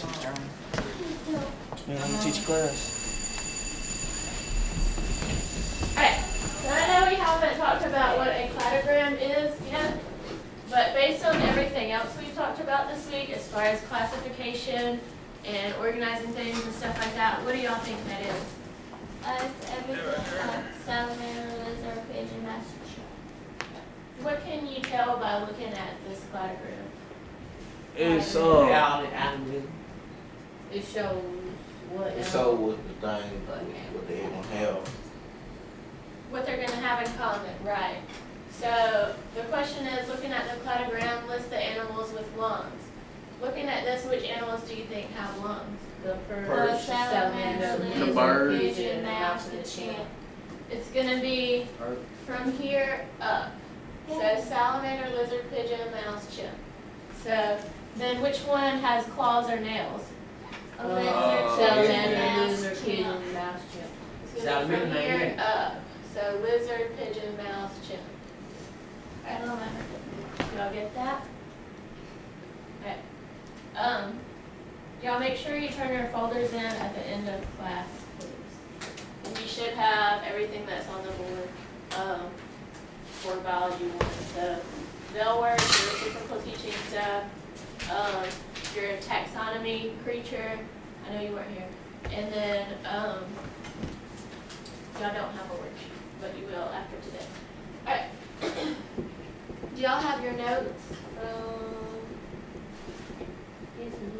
That's my turn. Yeah, I'm gonna teach class. Alright, so I know we haven't talked about what a cladogram is yet, but based on everything else we've talked about this week, as far as classification and organizing things and stuff like that, what do y'all think that is? It's everything salamander, lizard, pigeon, mouse, and shrimp. What can you tell by looking at this cladogram? It's Yeah, all the animals. It shows what It's so with the thing, what they gonna have. what they're going to have in common, right? So the question is, looking at the cladogram, list the animals with lungs. Looking at this, which animals do you think have lungs? The Birds. salamander, The lizard, bird. pigeon, mouse, and chimp. It's going to be from here up. So salamander, lizard, pigeon, mouse, chimp. So then which one has claws or nails? A lizard, salamander, mouse, lizard, chimp. pigeon, mouse, chimp. It's going to be Salamander, from here maybe. up. So lizard, pigeon, mouse, chimp. Salamander. Y'all get that? Okay. Y'all make sure you turn your folders in at the end of class, please. And you should have everything that's on the board for biology 1. So they'll work, your reciprocal teaching stuff, your taxonomy, creature. I know you weren't here. And then y'all don't have a worksheet, but you will after today. Alright. Do y'all have your notes from? Yes, we do.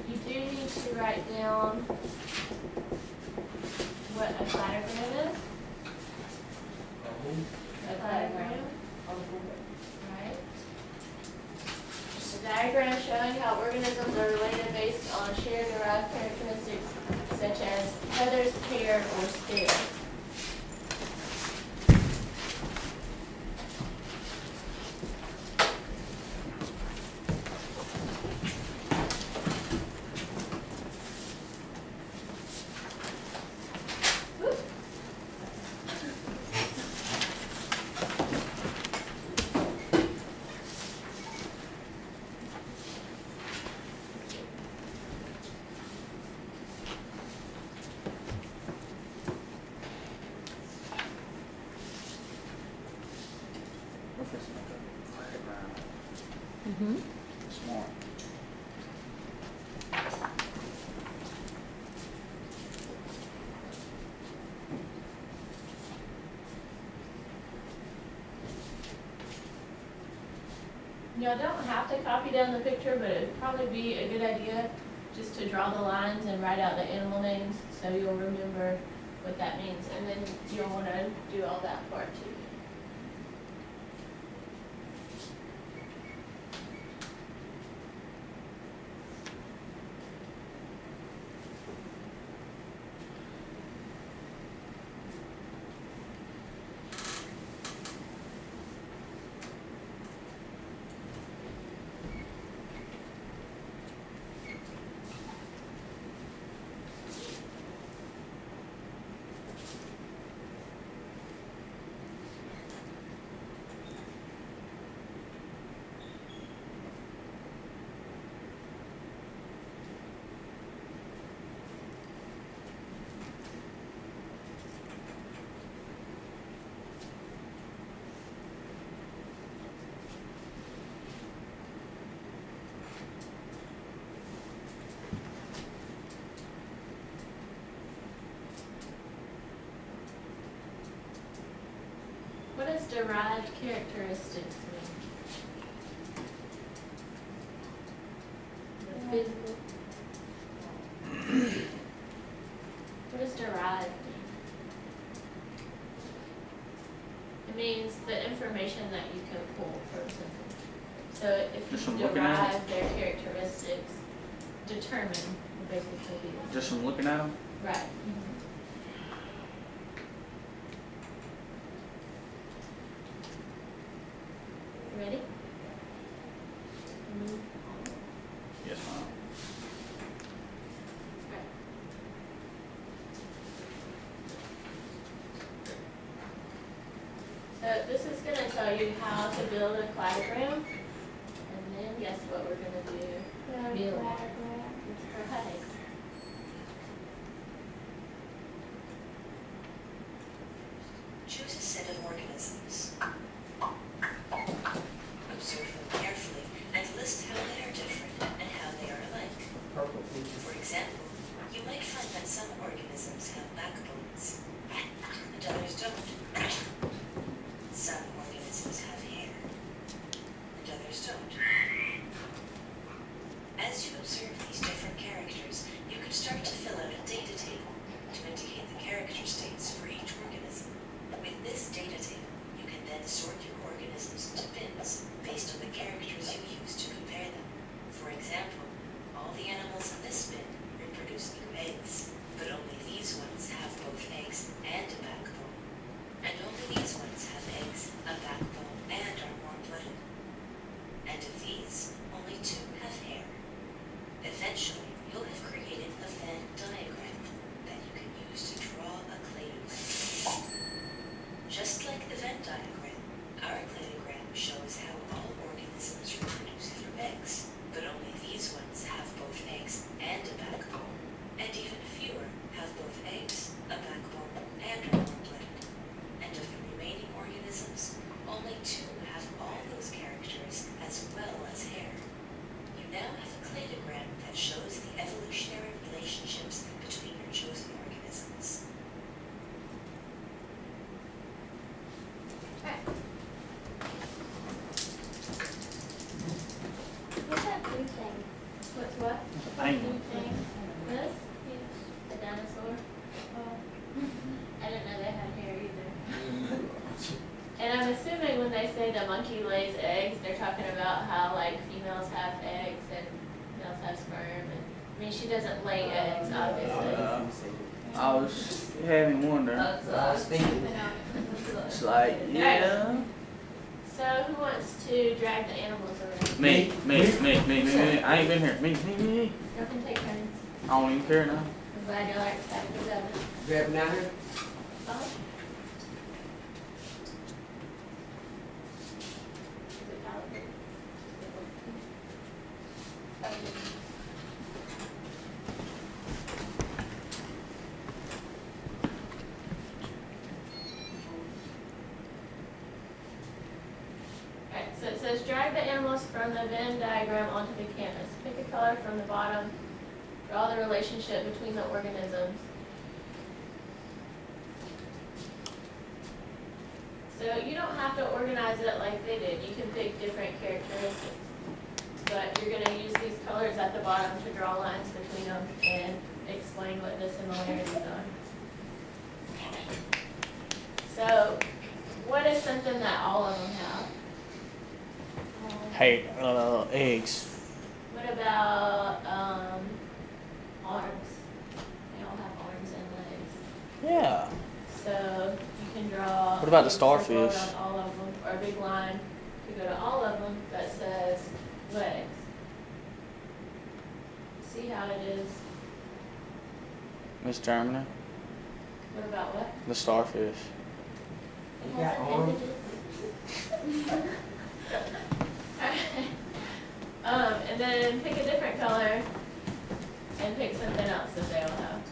You do need to write down what a cladogram is. A cladogram. Right. The diagram showing how organisms are related based on shared derived characteristics such as feathers, hair, or scales. Smart. Y'all don't have to copy down the picture, but it'd probably be a good idea just to draw the lines and write out the animal names so you'll remember what that means. And then you'll want to do all that part too. What does derived characteristics mean? The physical. What does derived mean? It means the information that you can pull from something. So if Just you from looking at derive their characteristics, determine will basically be the Just from looking at them? right. Ready? Yes, ma'am. So this is going to tell you how to build a cladogram, and then guess what we're going to do? We're gonna diagram. Right. Choose a set of organisms. Observe them carefully and list how they are different and how they are alike. Purple. For example, you might find that some organisms have backbones, and others don't. Some organisms have hair, and others don't. As you observe these different characters, you can start to fill out a data table to indicate the character states for each organism. With this data table, you can then sort your organisms into bins based on the characters you use to compare them. For example, all the animals in this bin reproduce through eggs, but only these ones have both eggs and a backbone. And only these ones have eggs, a backbone, and are warm-blooded. And of these, only 2 have hair. Eventually, you'll have created a Venn diagram that you can use to draw a cladogram. Just like the Venn diagram, our cladogram shows how all organisms reproduce through eggs, but only these ones have both eggs and a backbone, and even fewer have both eggs, a backbone, and are warm-blooded. And of the remaining organisms, only 2 have all those characters as well as hair. You now have a cladogram that shows the evolutionary relationships between your chosen organisms. What's that blue thing? What's what? Hang Blue on. thing? This? The dinosaur? Oh. I didn't know they had hair either. And I'm assuming when they say the monkey lays eggs, they're talking about how like females have eggs and males have sperm. And I mean, she doesn't lay eggs, obviously. I was having wonder. I was thinking. It's like, yeah. So who wants to drag the animals around? Me. I ain't been here. Me. Y'all can take turns. I don't even care now. I'm glad y'all are excited about it. Grab it down here. Oh. Is it palatable? Alright, so it says drag the animals from the Venn diagram onto the canvas. Pick a color from the bottom. Draw the relationship between the organisms. So you don't have to organize it like they did. You can pick different characteristics. But you're going to use these colors at the bottom to draw lines between them and explain what the similarities are. So, what is something that all of them have? Hey, eggs. What about arms? They all have arms and legs. Yeah. So you can draw. What about the a circle starfish? around all of them, or a big line to go to all of them that says legs. See how it is? Miss Germany. What about what? The starfish. You got arms. And then pick a different color and pick something else that they all have.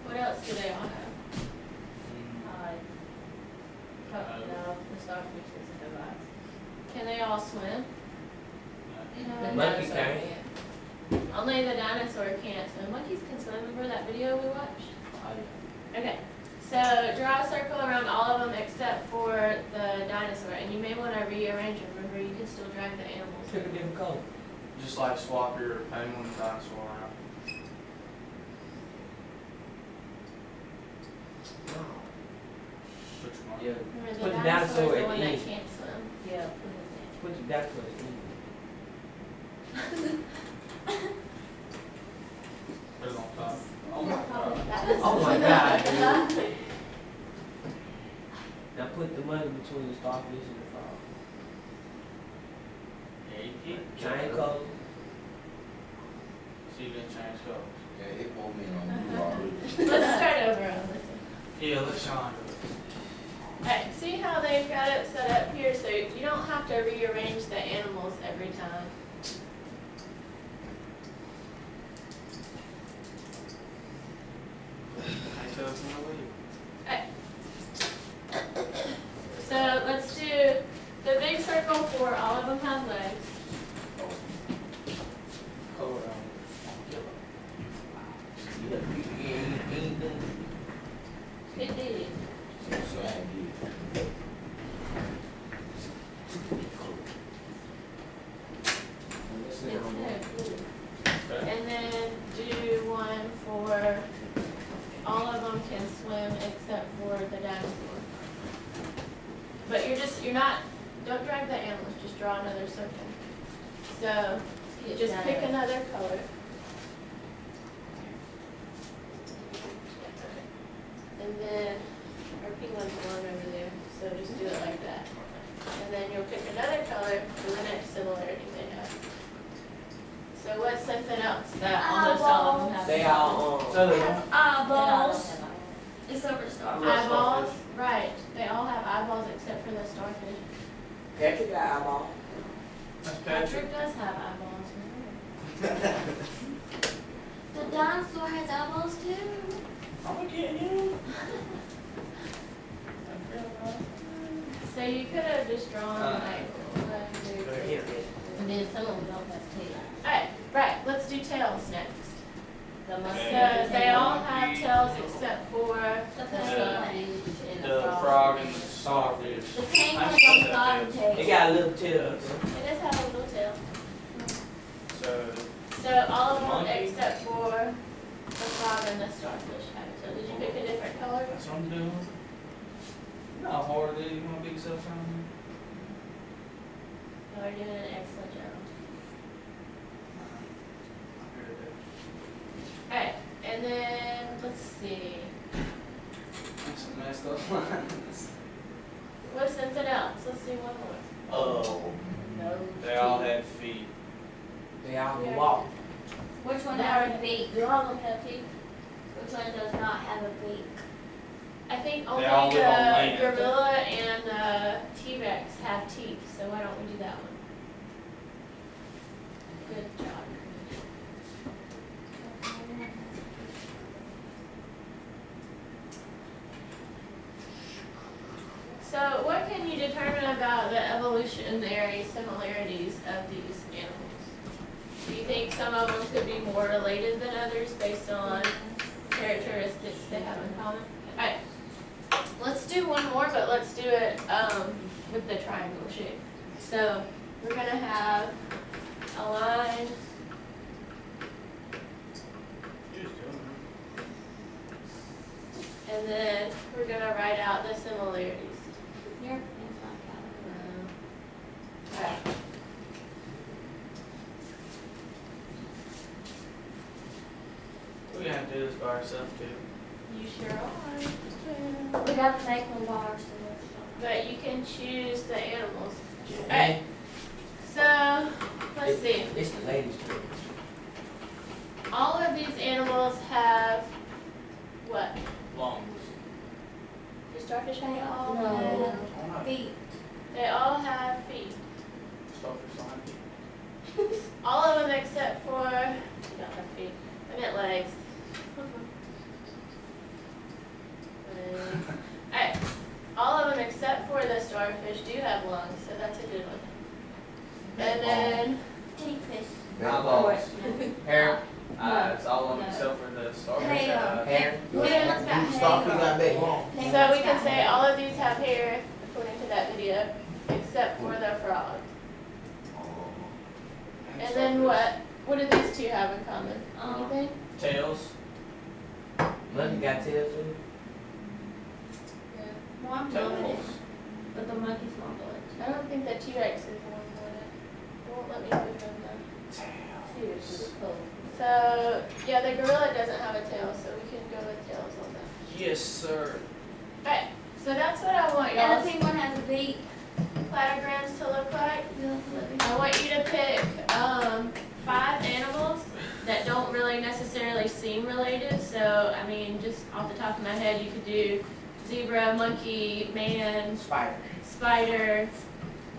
What else do they all have? No, the starfish doesn't have eyes. Can they all swim? No, The monkey dinosaur can. can't. Only the dinosaur can't swim. Monkeys can swim. Remember that video we watched? Okay. So draw a circle around all of them except for the dinosaur, and you may want to rearrange them. Remember, you can still drag the animals. Pick a different color. Just like swap your penguin dinosaur around. Which one? Yeah. Remember, Put the the dinosaur is dinosaur the at one the that end. can't swim. Yeah, put Put the dinosaur at the end. Put it on top. Oh my god. Oh my God, dude. Now put the money between the starfish and the frog. Yeah, you keep Giant color. So you didn't change colors. Yeah, it won't mean on you already. Let's start over on this one. Yeah, let's Sean do it. Alright, see how they've got it set up here, so you don't have to rearrange the animals every time. I tell us when to leave. So let's do the big circle for all of them have legs. Color on You ain't anything. It did. So I did. Let's see how much. Okay. And then do one for all of them can swim except for the dinosaur. But you're not, don't drag the animals, just draw another circle. So just pick another color. And then, our pink one's the one over there, so just do it like that. And then you'll pick another color for the next similarity they have. So what's something else that almost all of them have? They all, So they Has eyeballs. Except for starfish. Eyeballs, right, they all have eyeballs except for the starfish. Patrick got eyeball. That's Patrick. Patrick does have eyeballs. The dinosaur has eyeballs too. I'm gonna get you. So you could have just drawn like one, two, three. And then some of them don't have tails. Alright, right, let's do tails next. The So mustache. they all have tails except for The the penguin. and The frog and the starfish. The penguin don't got a tail. They got a little tail. It does have a little tail. So So all of them Monkey. except for the frog and the starfish have a tail. Did you pick a different color? that's what I'm doing. You know how hard it is. You want to be self-time? Oh, you're doing an excellent job. Alright, and then let's see. That's a messed up lines. What's something else? Let's do one more. Oh, No. They all had feet. They all can walk. Which one They has a are- beak? Do all of them have teeth? Which one does not have a beak? I think only all live on the land. gorilla and the T-Rex have teeth, so why don't we do that one? Good job. So what can you determine about the evolutionary similarities of these animals? Do you think some of them could be more related than others based on characteristics they have in common? Alright, let's do one more, but let's do it with the triangle shape. So we're gonna have a line, and then we're gonna write out the similarities. Your pen's not Alright. We're gonna have to do this by ourselves too. You sure are. counted. We gotta make one by ourselves. But you can choose the animals. Alright, so let's see. It's the ladies' turn. All of these animals have what? Lungs. Do starfish They have all lungs? have feet. They all have feet. Starfish don't have feet. All of them except for, they don't have feet. I meant legs. Alright, all of them except for the starfish do have lungs, so that's a good one. And then, Teeth fish. Eyeballs. Hair. No. Eyes. All of them No. except for the starfish. Tail. have Hair. Penguin's got hair. Starfish got big long. so we can say all of these have hair, according to that video, except for the frog. And then what do these two have in common? Anything? Tails. Monkey got tail too. One bullet. Tentacles. But the monkey's not bullet. I don't think that T-Rex is one bullet. It won't let me move them though. T-Rex is cool. So, yeah, the gorilla doesn't have a tail, so we can go with tails on that. Yes, sir. Alright, so that's what I want And the y'all's penguin has a beak. platograms to look like. Yeah. I want you to pick 5 animals that don't really necessarily seem related. So, I mean, just off the top of my head, you could do zebra, monkey, man, Spider. spider,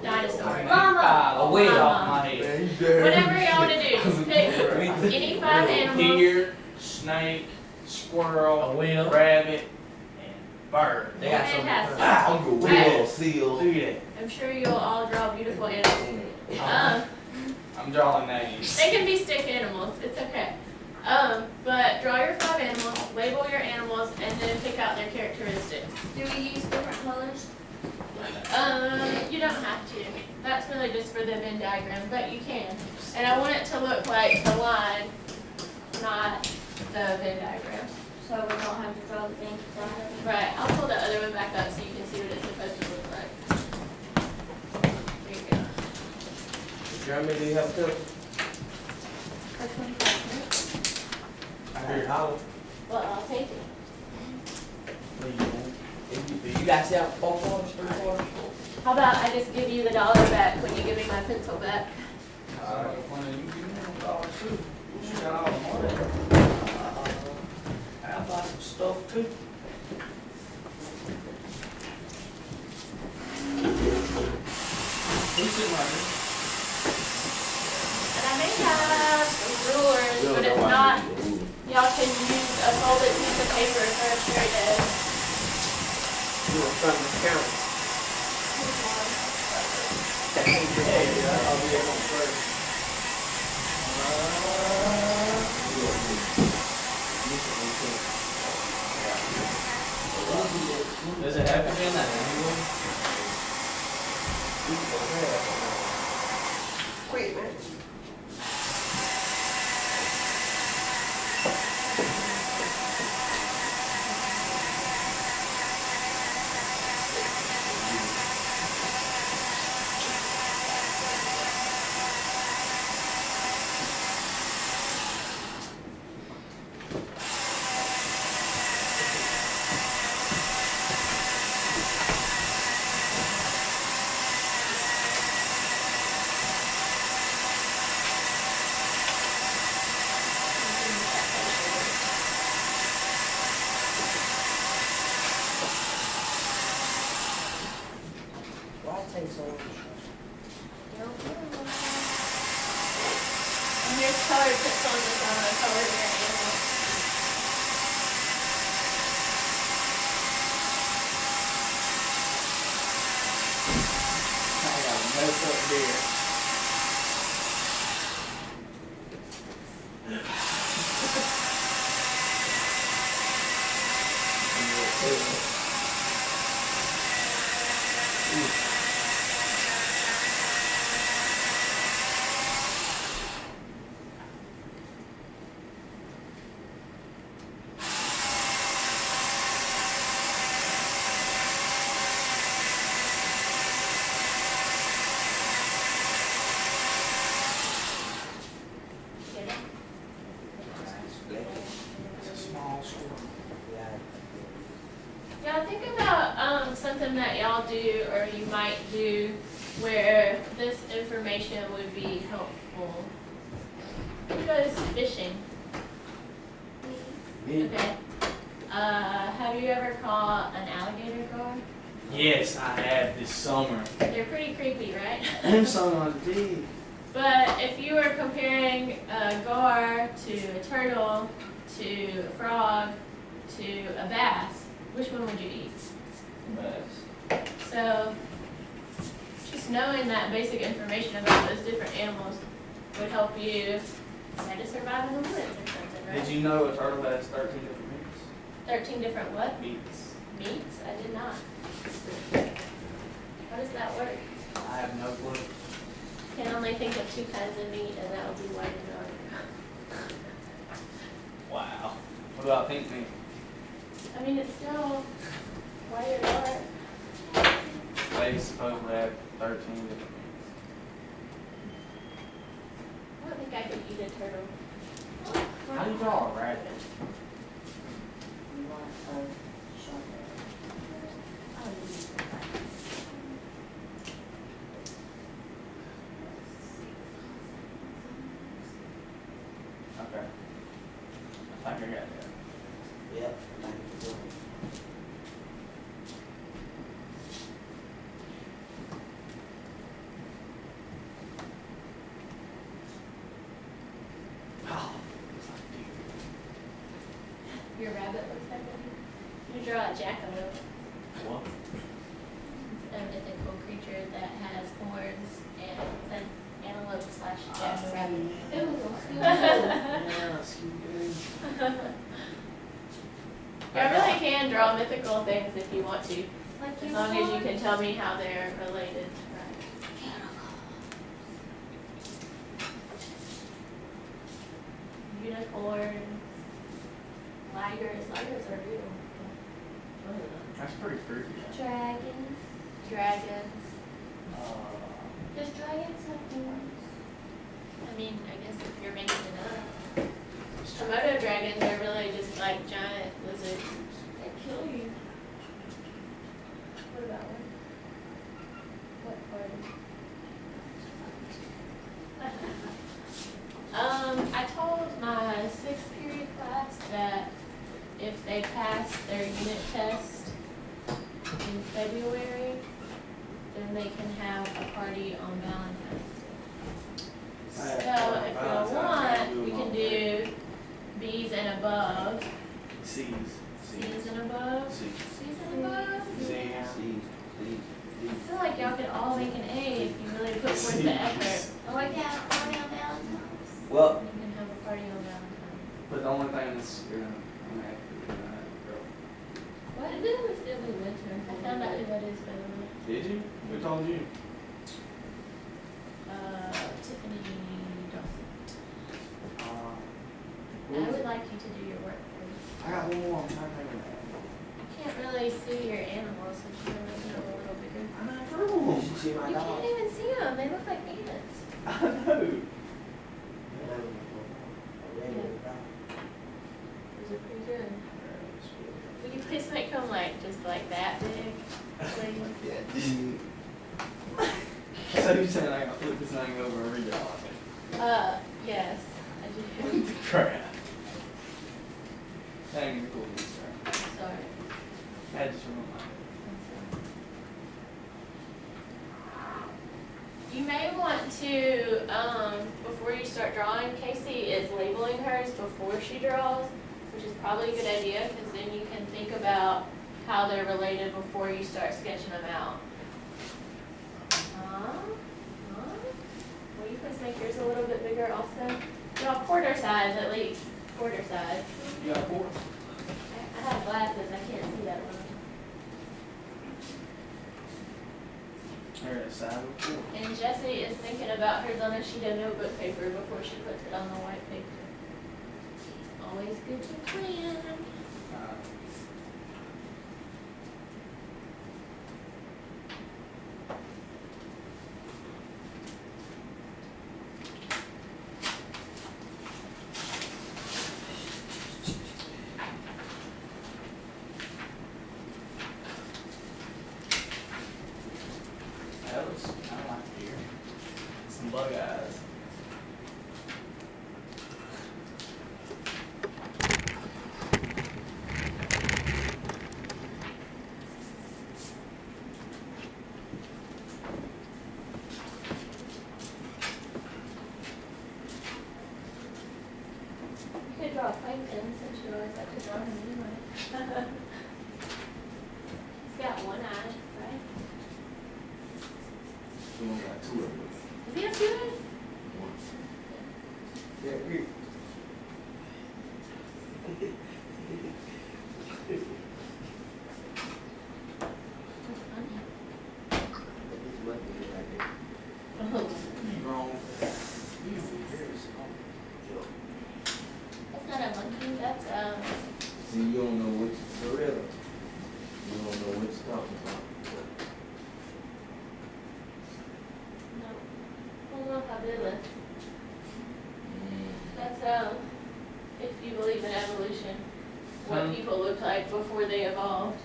dinosaur. Llama. A whale. Llama. My head. Man, you dirty. Whatever y'all want to do, just pick any 5 animals. Deer, snake, squirrel, A whale. rabbit, and bird. They got some. Fantastic. I'm good with Right. a seal. Look at that. I'm sure you'll all draw beautiful animals. I'm drawing names. They can be stick animals, it's okay. But draw your 5 animals, label your animals, and then pick out their characteristics. Do we use different colors? You don't have to. That's really just for the Venn diagram, but you can. And I want it to look like the line, not the Venn diagram. So we don't have to draw the thing together. Right, I'll pull the other one back up so you can see what it's supposed to look like. There you go. Jeremy, do you have a tip? For 25 minutes. I heard holler. Well, I'll take it. You guys have 4 quarters, 3 quarters? How about I just give you the $1 back when you give me my pencil back? You give me $1 too. You got all the money. I'll buy some stuff too. Who's sitting right here? And I may have some rulers, but if not, y'all can use a folded piece of paper for a straight edge. You were from the county. I'll be at home first. Does it have to be in that angle? Quick, man. Why take so long? And here's colored pencils if you want to color your animal. I got a mess up there. Get it? It's a small squirrel. Yeah, think about something that y'all do or you might do where this information would be helpful. Who goes fishing? Okay. Have you ever caught an alligator gar? Yes, I have this summer. They're pretty creepy, right? Them some deep. But if you were comparing a gar to a turtle, to a frog, to a bass, which one would you eat? So, just knowing that basic information about those different animals would help you try to survive in the woods or something, right? Did you know a turtle has 13 different meats? 13 different what? Meats. Meats? I did not. How does that work? I have no clue. Can only think of 2 kinds of meat, and that would be white and dark. Wow. What about pink meat? I mean, it's still white or dark. They supposedly have 13 different meats. I don't think I could eat a turtle. How do you draw a rabbit? Okay. I think I got that. Yep. draw a jackalope. What? A mythical creature that has horns and it's an antelope slash jackrabbit. Yeah, Scooby-Doo. I really can draw mythical things if you want to, Like as long as you can tell me how they're related. Unicorn, ligers are real. That's pretty creepy. Dragons. Dragons. Does dragons have horns? I mean, I guess if you're making it up. Komodo dragons are really just like giant lizards that kill you. What about one? What part? I told my 6th period class that if they pass their unit test in February, then they can have a party on Valentine's Day. So if you want, we can do B's and above. C's. C's and above? C's. C's and above? C's. See. I feel like y'all could all make an A if you really put forth the effort. Oh, I got a party on Valentine's. Well, You can have a party on Valentine's. But the only thing is, I'm gonna have to do that, girl. What? It didn't was still be winter. I found out who that is, by the way. Did you? Who told you? Tiffany Dawson. Uh, I would like you to do your work for me. I got one more. I'm trying to think of that. You can't really see your animals, so you really need a little bigger. I know. you see my You dog? can't even see them. They look like peanuts. I know. Those are pretty good. Will you please make them like just like that big? Please? So you saying I gotta flip this thing over and read it all? Yes, I do. Crap. That ain't even cool, sir. Sorry. I just remember my You may want to, before you start drawing, Casey is labeling hers before she draws, which is probably a good idea, because then you can think about how they're related before you start sketching them out. Will you please make yours a little bit bigger also? Draw quarter size at least, quarter size. You got 4? I have glasses, I can't see that one. There it is, side of 4. And Jessie is thinking about hers on a sheet of notebook paper before she puts it on the white paper. It's always good to plan. That was, I don't like to hear. Some bug eyes. You could draw a plankton since you always like to draw him anyway. He's got one eye, right? We only got 2 of them. Does he have two eyes? Yeah, here. That's funny. This button is right there. Oh, You wrong. that's not a monkey, that's See, you don't know which gorilla. You don't know what you're talking about. no. Hold on, fabulous. That's if you believe in evolution, what people looked like before they evolved.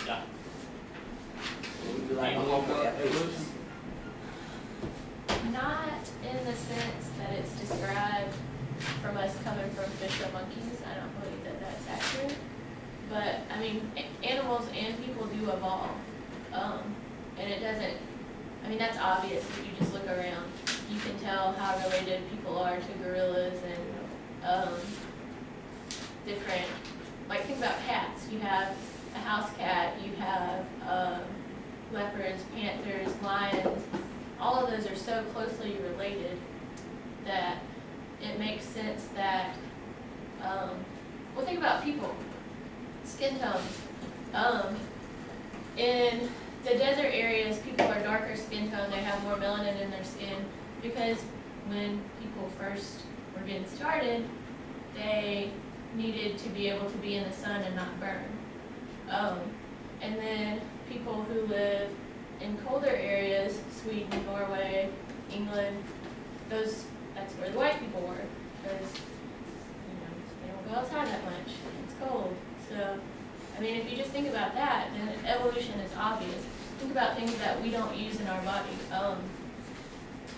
Yeah. Would you like You to look look up up evolution? Not in the sense that it's described from us coming from fish or monkeys. I don't believe that that's accurate. But, I mean, animals and people do evolve. And it doesn't, I mean, that's obvious if you just look around. You can tell how related people are to gorillas and different like think about cats. You have a house cat, you have leopards, panthers, lions. All of those are so closely related that it makes sense that, well, think about people, skin tones. In the desert areas, people are darker skin tone, they have more melanin in their skin because when people first were getting started, they needed to be able to be in the sun and not burn. And then people who live in colder areas, Sweden, Norway, England, that's where the white people were, because they don't go outside that much. It's cold. So, I mean, if you just think about that, then evolution is obvious. Think about things that we don't use in our body.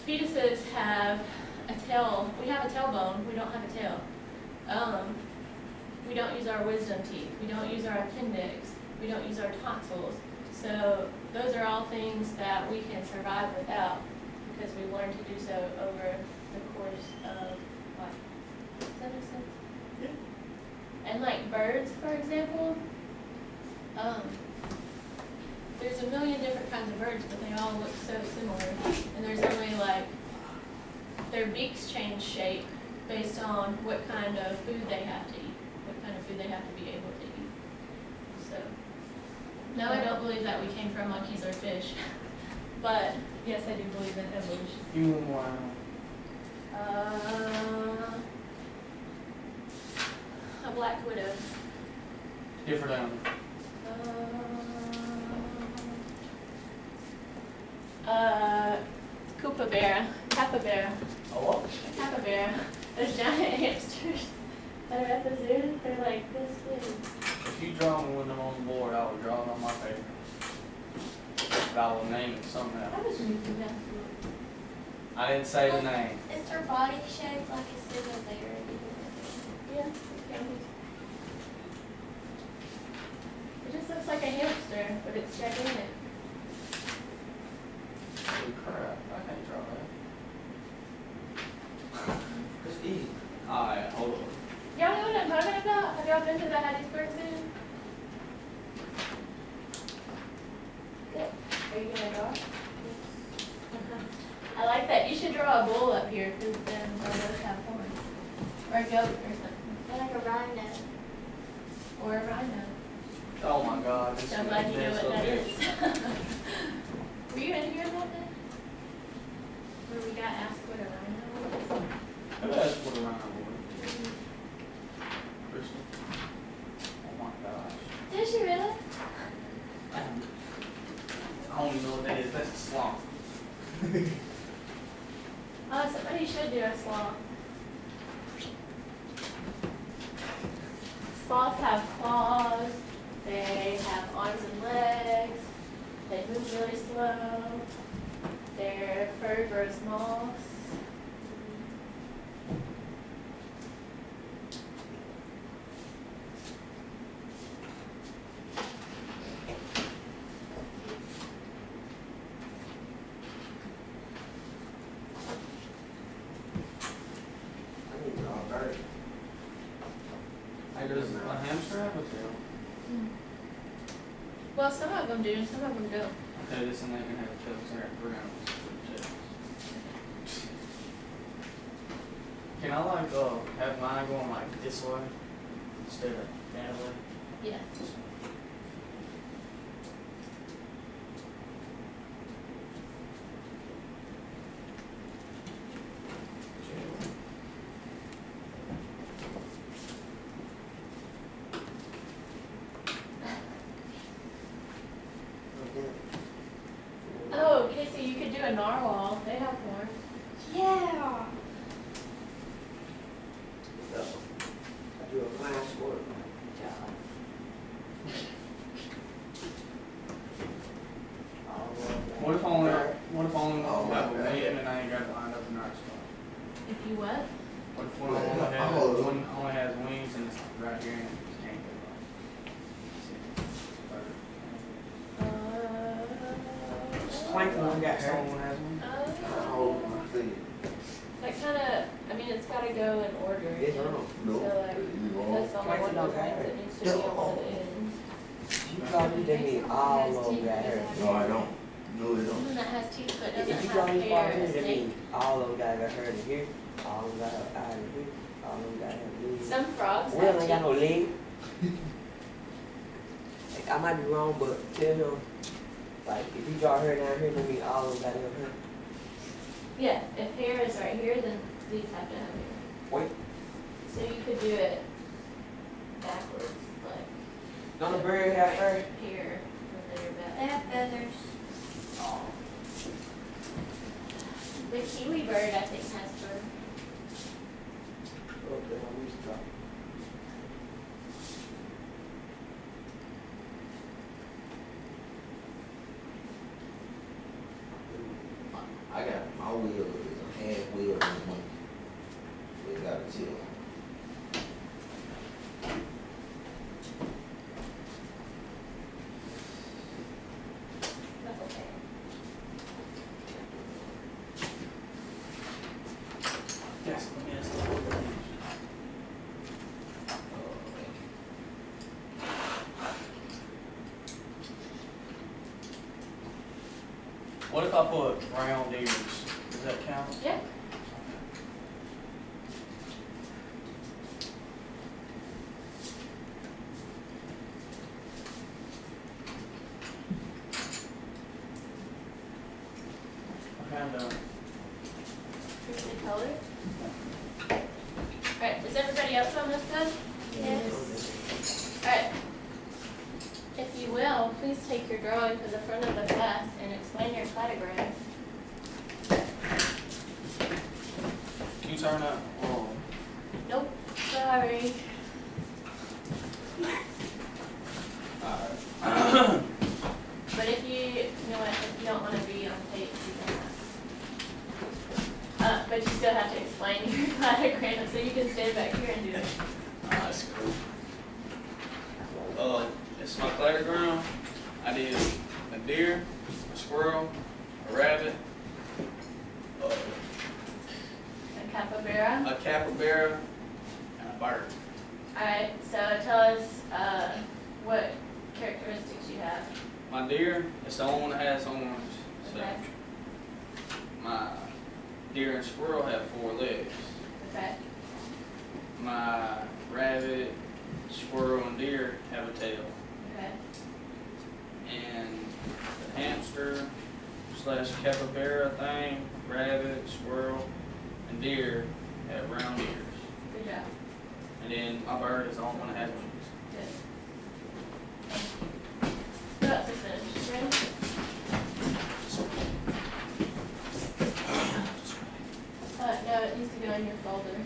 Fetuses have a tail. We have a tailbone. We don't have a tail. We don't use our wisdom teeth. We don't use our appendix. We don't use our tonsils. So those are all things that we can survive without because we learned to do so over the course of life. Does that make sense? Yeah. And like birds, for example, there's a million different kinds of birds, but they all look so similar. And there's only like, their beaks change shape based on what kind of food they have to eat, what kind of food they have to be able to eat. So, no, I don't believe that we came from monkeys or fish, but yes, I do believe in evolution. You want more? A black widow. Different animal. Capybara. A what? Capybara. Those giant hamsters that are at the zoo, they're like this big. If you draw me one of them on the board, I would draw it on my paper. But I will name it somehow. I was reading that. I didn't say the name. Is their body shaped like a scissor there? Yeah, it just looks like a hamster, but it's gigantic. Holy crap, I can't draw that. It's easy. Alright, hold on. Y'all know what I'm talking about? Have y'all been to the Hattiesburg Zoo? Good. Are you gonna draw? I like that. You should draw a bull up here, because then those have horns. Or a goat or something. Or like a rhino. Or a rhino. Oh my god, this So I'm is glad you know what that here. is. Were you in here about that? Where we got asked what a rhino was? Who asked what a rhino was? Crystal. Oh my gosh. Did she really? I don't even know what that is. That's a sloth. Somebody should do a sloth. Sloths have claws, they have arms and legs, they move really slow, their fur grows moss. I need to draw a bird. Hey, does a hamster have a tail? Well, some of them do, some of them don't. Okay, this and they can have a tail, so I got 3 animals with tails. Can I like have mine going like this way instead of that way? Yes. Oh, Casey, you could do a narwhal. They have horns. Yeah. So, I do a flash work. What if I only have a wing and I ain't got it lined up in the right spot? If you what? What if one only has wings and it's right here and it just can't go Plankton got hair. Someone has one? Oh, my thing. That kind of, I mean, it's got gotta go in order. Yes, you know? wrong. No. So like, that's on one of the lines that needs to be on the ends. You call me, that mean all of them got hair. No, I don't. No, they don't. One that has teeth but If doesn't you call have me far hair. here, is that snake. mean all of them got hair in here, all of them got eye in here, all of them got hair in here. Some frogs Well, have ain't got no teeth. leg. Like, I might be wrong, but tell him, like, if you draw hair down here, that mean all of them got hair. Yeah, if hair is right here, then these have to have hair. Wait, So you could do it backwards, like. don't the bird have hair? right here, and then your They back. have feathers. The kiwi bird, I think, has fur. Okay, I'm used to talking. I got my wheel is a hand wheel and one. We got a chill. That's okay. Yes, yes. What if I put round ears? Does that count? Yeah. I have done. Here's the color. Alright, is everybody else on this good? Yes. Alright. If you will, please take your drawing to the front of the class and explain your cladogram. Can you turn that? Oh. Nope, sorry. Alright. But if you know what, if you don't want to be on tape, you can. But you still have to explain your cladogram, so you can stand back here and do it. That's cool. It's my cladogram. I did a deer, a squirrel, a rabbit, A capybara. a capybara, and a bird. Alright, so tell us what characteristics you have. My deer is the only one that has horns. So Okay. my deer and squirrel have 4 legs. Okay. My rabbit, squirrel, and deer have a tail. Okay. And the hamster / capybara thing, rabbit, squirrel, and deer have round ears. Good job. And then my bird is the only one that has wings. Good. What else is finished? Ready? No, it needs to go in your folder.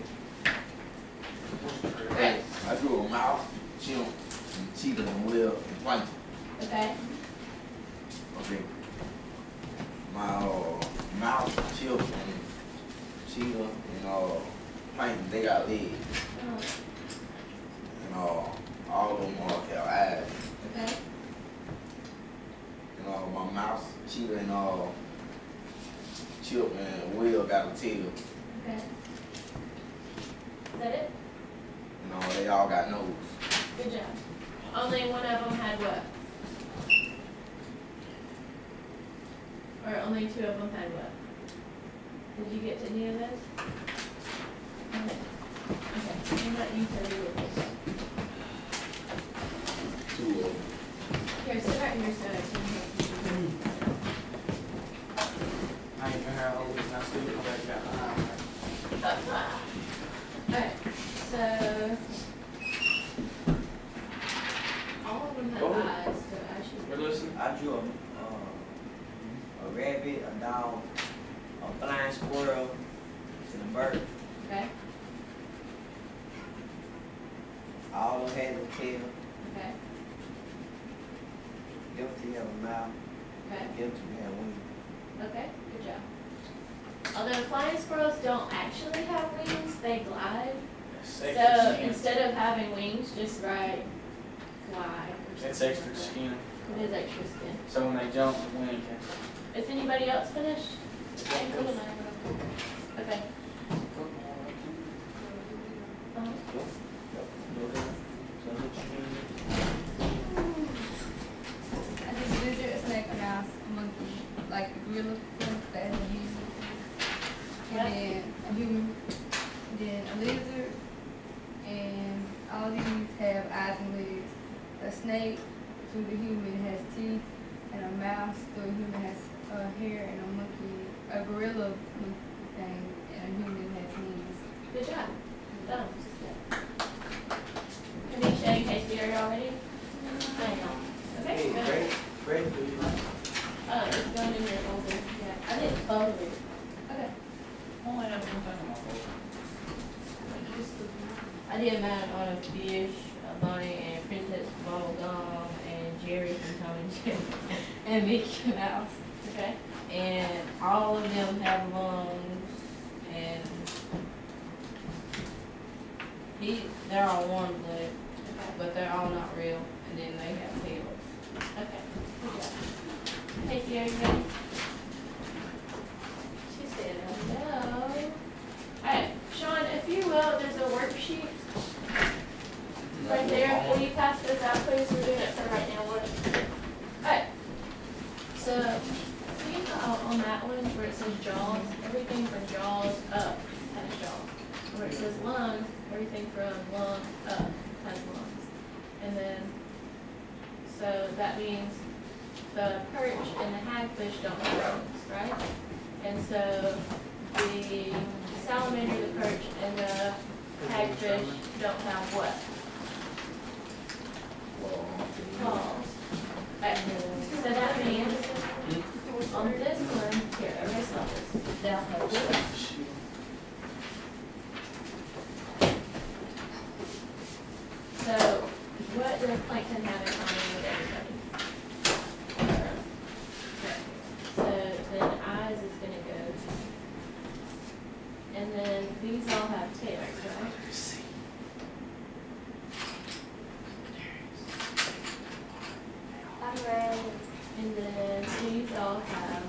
Right. I drew a mouse, chimp, and cheetah and whale and plankton. Okay. Okay. My mouse, chimp, and cheetah and plankton, they got legs. Oh, And all of them have eyes. okay. And my mouse, cheetah, and chimp and whale got a tail. Okay. Is that it? They all got nose. Good job. Only one of them had what? Or only 2 of them had what? Did you get to any of those? Okay. Okay. I'm not you to read it. 2 of them. Here, sit right here so I can hear you. I ain't been here all week and I still come back got my eye. Alright, so all of them have Go ahead. eyes, so I should. We're listening. I drew a rabbit, a dog, a blind squirrel, and a bird. Okay, All of them had a tail. okay, Them 2 have a mouth. okay, Them 2 have wings. okay, good job. Although flying squirrels don't actually have wings, they glide. That's So extra skin. instead of having wings, just write glide. Or It's something extra like that. skin. It is extra skin. So when they jump, the wind can. Is anybody else finished? Okay, cool. Okay. human, then a lizard, and all these have eyes and legs. A snake through the human has teeth, and a mouse through the human has hair, and a gorilla monkey thing, and a human has knees. Good job. Done. Kanisha and Casey, are you all ready? Okay, Hey, good. great for you. It's going in your folder. Yeah, I didn't folder it. Okay. Only have one thing on my folder. I did mine on a fish, a bunny, and Princess Bubblegum, and Jerry from Tom and Jerry, and Mickey Mouse. Okay. And all of them have lungs, and they're all warm blooded, Okay. but they're all not real, and then they have tails. Okay. Good job. Casey, are you ready? She said, no. Alright, Sean, if you will, there's a worksheet right there. Will you pass those out, please? We're doing it for right now. Alright. So, see how on that one where it says jaws, everything from jaws up has jaws. Where it says lungs, everything from lungs up has lungs. And then, so that means the perch and the hagfish don't have lungs, right? And so the salamander, the perch, and the hagfish don't have what? Claws. So that means on this one, here, erase all this. They'll have this. So what does plankton have in common with everybody? So then eyes is gonna go. And then these all have tails, right? I'm ready. And then these all have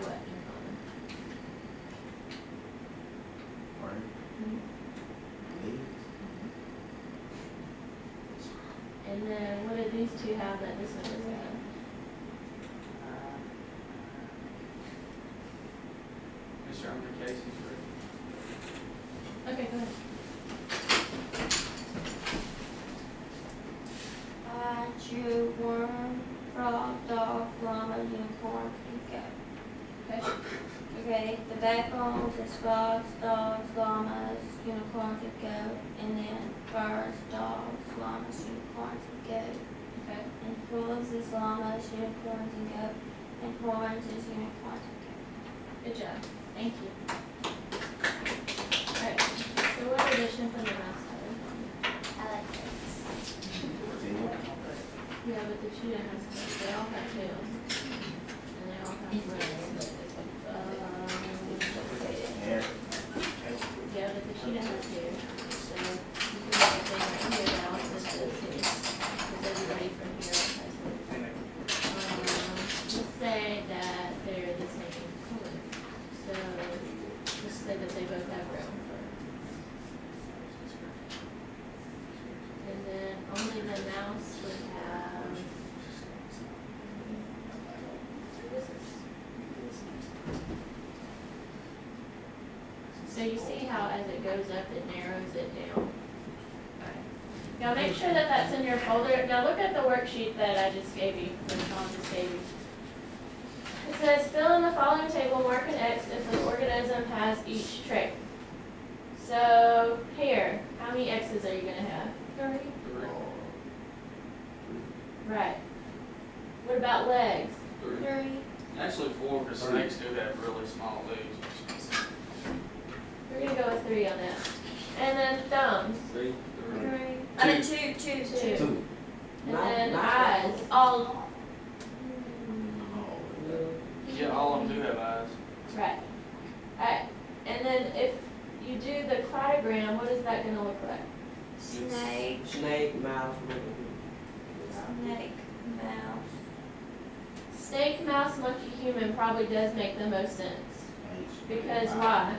what in common? And then what do these two have that this one doesn't have? Mr. Under Casey's ready. Okay, go ahead. True, worm, frog, dog, llama, unicorn, and goat. Okay. Okay, the backbones is frogs, dogs, llamas, unicorns, and goat, and then birds, dogs, llamas, unicorns, and goat. Okay. And hooves is llamas, unicorns, and goat, and horns is unicorns and goat. Good job. Thank you. Alright, so what are the chimp and the mouse have in common? I like this. Yeah, but the cheetah has tails. They all have tails. And they all have legs. Yeah, but the cheetah has hair. So you can make a thing right here that also says hair. Because everybody from here has hair. Let's say that they're the same color. So let's say that they both have brown fur. And then only the mouse would have. So you see how as it goes up, it narrows it down. Now make sure that that's in your folder. Now look at the worksheet that I just gave you, or Tom just gave you. It says fill in the following table, mark an X if the organism has each trait. So here, how many X's are you going to have? 3. Right. What about legs? 3. 3. Actually 4, because snakes do have really small legs. We're going to go with 3 on that. And then thumbs. 3. 3. I mean 2. 2. And then Not- eyes. All. Yeah, all of them do have eyes. Right. Alright. And then if you do the cladogram, what is that going to look like? Snake. Snake, mouse, Snake. Mouse. Snake, mouse, monkey, human probably does make the most sense. Because why?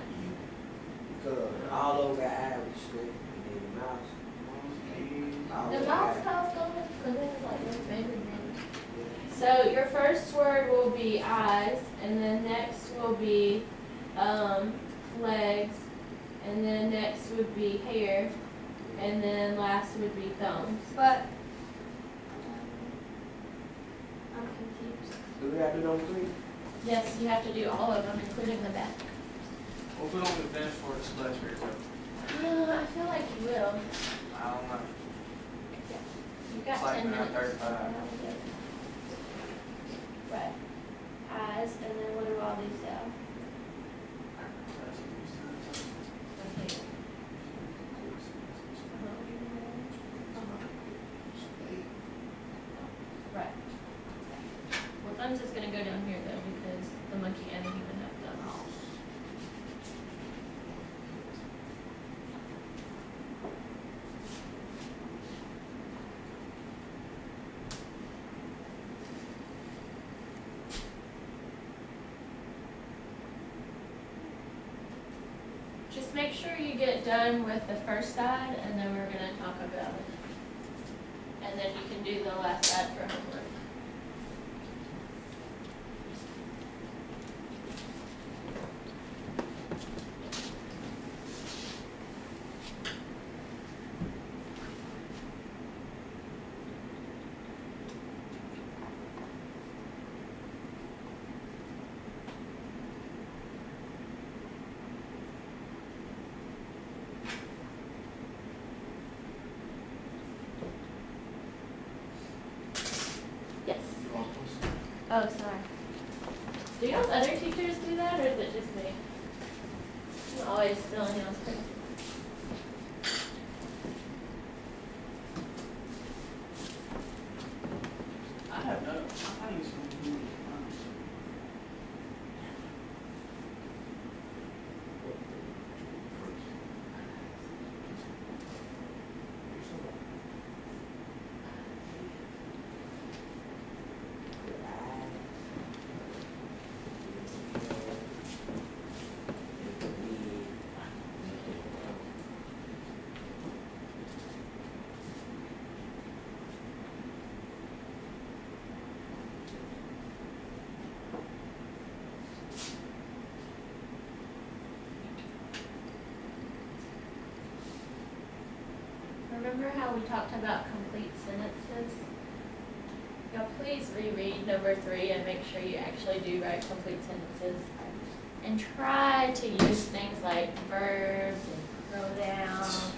because all over got eyes, snake, and then the mouse. All The over mouse got- house going, because it's like your favorite name. So your first word will be eyes, and then next will be legs, and then next would be hair, and then last would be thumbs. But I'm confused. Do we have to do those 3? Yes, you have to do all of them, including the back. Well, if we don't get finished for the splash here, so I feel like you will. I don't know. You've got It's like 10 minutes. 9:35. Right. Eyes, and then what do all these have? Okay. Right. Well, thumbs is gonna go down here though, because the monkey and the human have thumbs. Just make sure you get done with the first side, and then we're gonna talk about it. And then you can do the last side for homework. Yes. Oh, sorry. Do y'all's other teachers do that, or is it just me? I'm always filling y'all's crazy. I have no, I think it's going to be Remember how we talked about complete sentences? Y'all please reread number 3 and make sure you actually do write complete sentences. And try to use things like verbs and pronouns,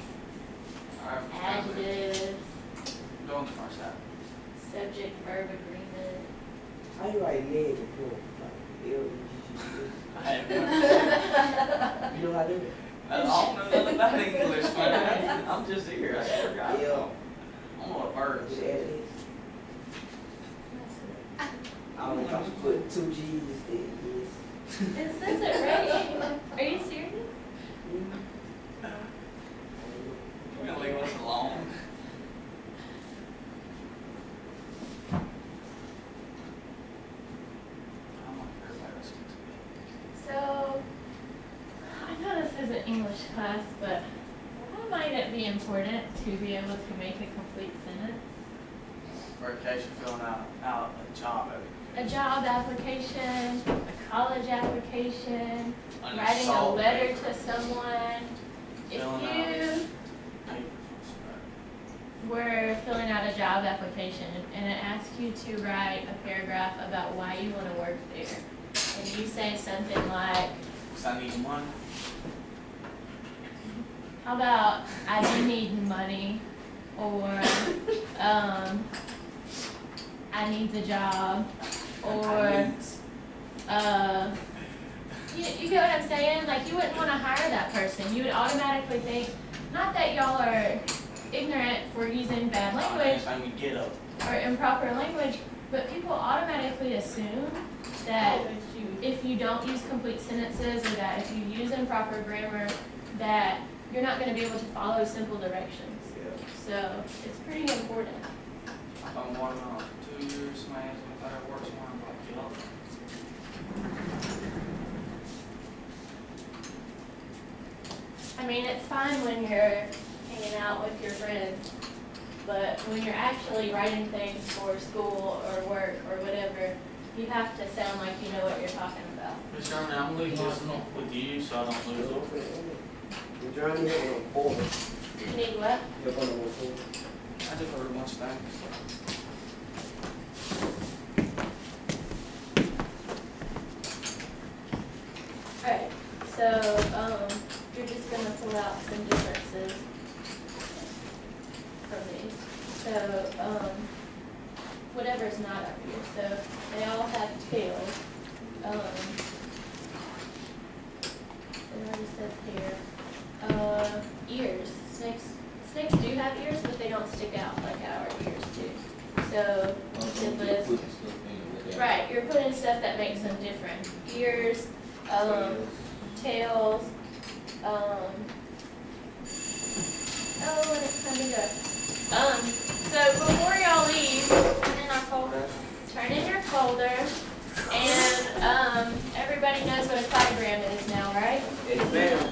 adjectives, Go on the front side. subject verb agreement. How you write leg before? Like L-E-G-G-S? I have no You know how to do it? I don't know nothing about English, man. I'm just here. I swear to God. Yeah. I'm on a bird. With add I don't know if I should put 2 G's instead. Yes. It says it right. Are you serious? We're gonna leave us alone. I'm like everybody else gets it. So, I know this isn't English class, but why might it be important to be able to make a complete sentence? Verification filling out a job application. A job application, a college application, An writing a assault letter paper. to someone. If Filling out you papers. were filling out a job application and it asks you to write a paragraph about why you want to work there, and you say something like, Because I need money. how about I do need money, or I need a job, or you get what I'm saying? Like, you wouldn't want to hire that person. You would automatically think, not that y'all are ignorant for using bad language Time we get up. or improper language, but people automatically assume that if you don't use complete sentences, or that if you use improper grammar, that you're not going to be able to follow simple directions. So it's pretty important. I've been working on 2 years, man. If I work tomorrow, I'm like, get up. I mean, it's fine when you're hanging out with your friends, but when you're actually writing things for school or work or whatever, You have to sound like you know what you're talking about. Miss Johnny, I'm gonna leave this one with you so I don't lose it. You need what? I just heard a bunch of things. Alright, so, you're just gonna pull out some differences from these. So, whatever's not up here, so they all have tails. It already says here, ears. Snakes do have ears, but they don't stick out like our ears do. So, it was, right, you're putting stuff that makes them different. Ears, tails, oh, and it's time to go. So before y'all leave, turn in our folders. Turn in your folder, and everybody knows what a diagram is now, right? Yes, ma'am.